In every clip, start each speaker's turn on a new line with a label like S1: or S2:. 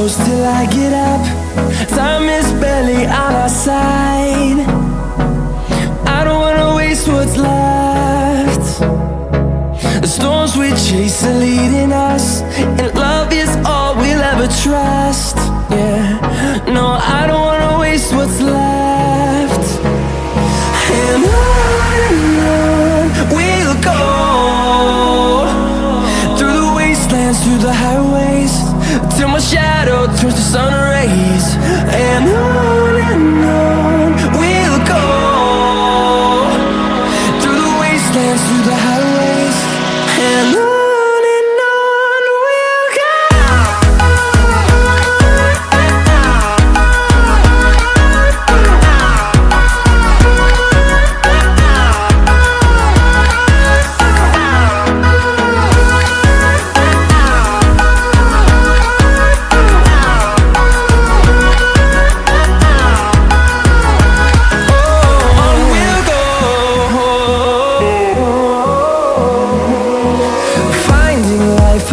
S1: close till I get up. Time is barely on our side. I don't wanna waste what's left. The storms we chase are leading us, and love is all we'll ever trust. Yeah, no, I don't wanna waste what's left. And on we'll go, through the wastelands, through the highways, till my shadow turns to sun rays. And on we'll go, through the wastelands, through the highways, and on.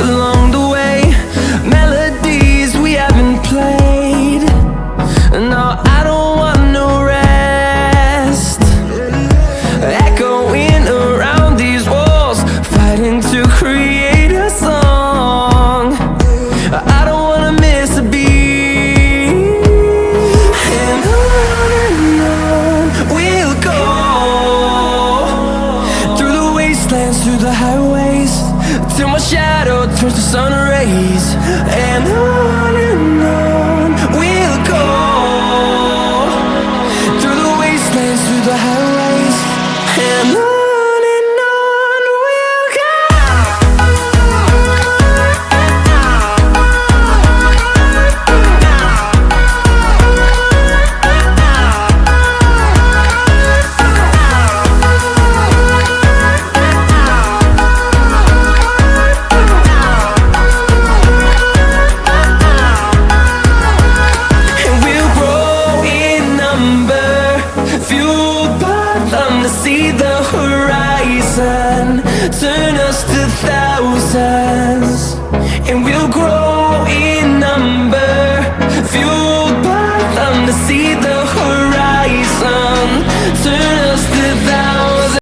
S1: Along the way, melodies we haven't played. No, I don't want no rest. Echoing around these walls, fighting to create a song. I don't wanna miss a beat. And on we'll go, through the wastelands, through the highways, till my shadow turns to sun rays. And on we'll go, through the wastelands, through the highways.